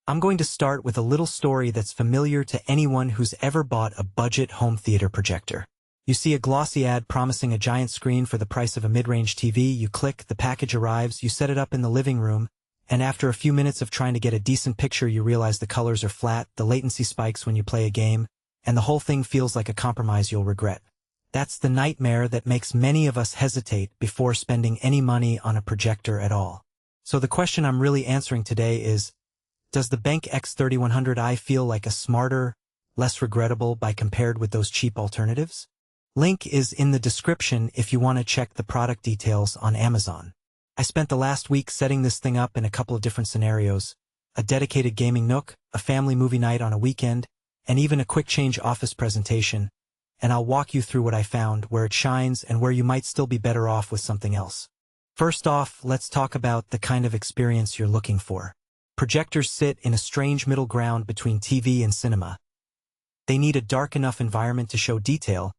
I'm going to start with a little story that's familiar to anyone who's ever bought a budget home theater projector. You see a glossy ad promising a giant screen for the price of a mid-range TV, you click, the package arrives, you set it up in the living room, and after a few minutes of trying to get a decent picture you realize the colors are flat, the latency spikes when you play a game, and the whole thing feels like a compromise you'll regret. That's the nightmare that makes many of us hesitate before spending any money on a projector at all. So the question I'm really answering today is, does the BenQ X3100i feel like a smarter, less regrettable by compared with those cheap alternatives? Link is in the description if you want to check the product details on Amazon. I spent the last week setting this thing up in a couple of different scenarios: a dedicated gaming nook, a family movie night on a weekend, and even a quick change office presentation, and I'll walk you through what I found, where it shines, and where you might still be better off with something else. First off, let's talk about the kind of experience you're looking for. Projectors sit in a strange middle ground between TV and cinema. They need a dark enough environment to show detail,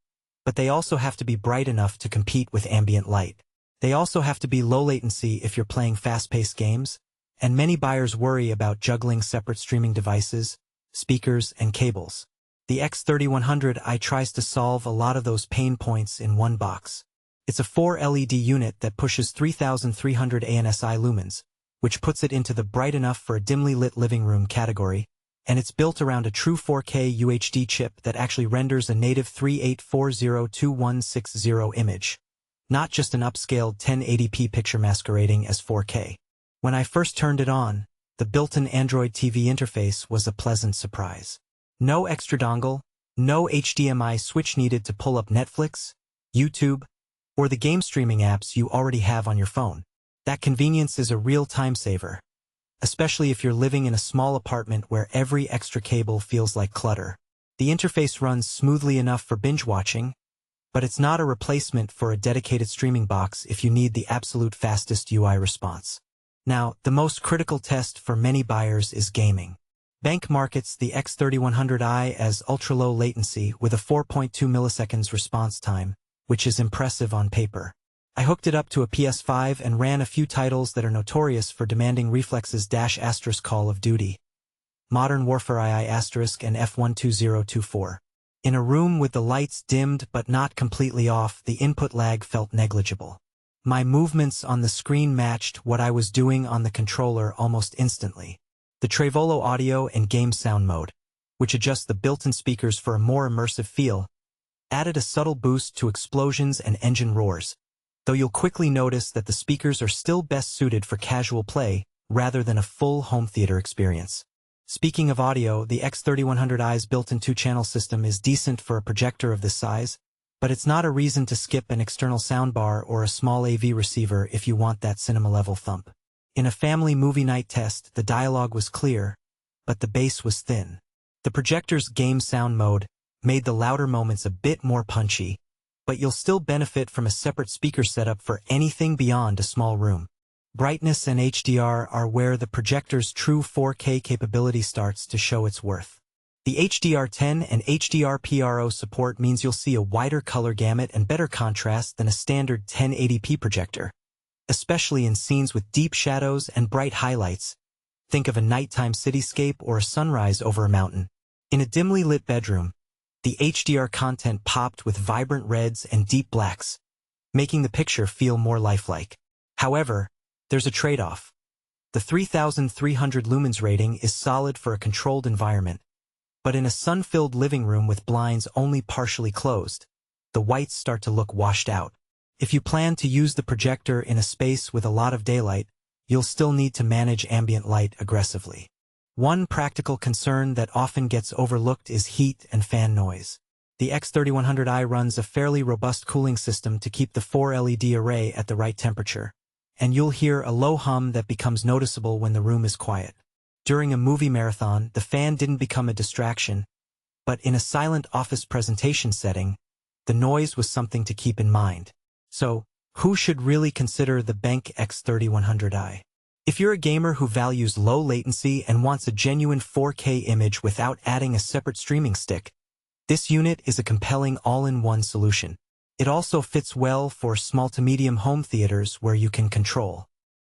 but they also have to be bright enough to compete with ambient light. They also have to be low latency if you're playing fast-paced games, and many buyers worry about juggling separate streaming devices, speakers, and cables. The X3100i tries to solve a lot of those pain points in one box. It's a 4 LED unit that pushes 3300 ANSI lumens, which puts it into the bright enough for a dimly lit living room category, and it's built around a true 4K UHD chip that actually renders a native 3840x2160 image, not just an upscaled 1080p picture masquerading as 4K. When I first turned it on, the built-in Android TV interface was a pleasant surprise. No extra dongle, no HDMI switch needed to pull up Netflix, YouTube, or the game streaming apps you already have on your phone. That convenience is a real time saver, especially if you're living in a small apartment where every extra cable feels like clutter. The interface runs smoothly enough for binge watching, but it's not a replacement for a dedicated streaming box if you need the absolute fastest UI response. Now, the most critical test for many buyers is gaming. BenQ markets the X3100i as ultra-low latency with a 4.2 milliseconds response time, which is impressive on paper. I hooked it up to a PS5 and ran a few titles that are notorious for demanding reflexes: Call of Duty, Modern Warfare II, and F12024. In a room with the lights dimmed but not completely off, the input lag felt negligible. My movements on the screen matched what I was doing on the controller almost instantly. The TreVolo audio and game sound mode, which adjusts the built-in speakers for a more immersive feel, added a subtle boost to explosions and engine roars, though you'll quickly notice that the speakers are still best suited for casual play rather than a full home theater experience. Speaking of audio, the X3100i's built-in 2-channel system is decent for a projector of this size, but it's not a reason to skip an external soundbar or a small AV receiver if you want that cinema-level thump. In a family movie night test, the dialogue was clear, but the bass was thin. The projector's game sound mode made the louder moments a bit more punchy, but you'll still benefit from a separate speaker setup for anything beyond a small room. Brightness and HDR are where the projector's true 4K capability starts to show its worth. The HDR10 and HDR-PRO support means you'll see a wider color gamut and better contrast than a standard 1080p projector, especially in scenes with deep shadows and bright highlights. Think of a nighttime cityscape or a sunrise over a mountain. In a dimly lit bedroom, the HDR content popped with vibrant reds and deep blacks, making the picture feel more lifelike. However, there's a trade-off. The 3300 lumens rating is solid for a controlled environment, but in a sun-filled living room with blinds only partially closed, the whites start to look washed out. If you plan to use the projector in a space with a lot of daylight, you'll still need to manage ambient light aggressively. One practical concern that often gets overlooked is heat and fan noise. The X3100i runs a fairly robust cooling system to keep the 4 LED array at the right temperature, and you'll hear a low hum that becomes noticeable when the room is quiet. During a movie marathon, the fan didn't become a distraction, but in a silent office presentation setting, the noise was something to keep in mind. So, who should really consider the BenQ X3100i? If you're a gamer who values low latency and wants a genuine 4K image without adding a separate streaming stick, this unit is a compelling all-in-one solution. It also fits well for small to medium home theaters where you can control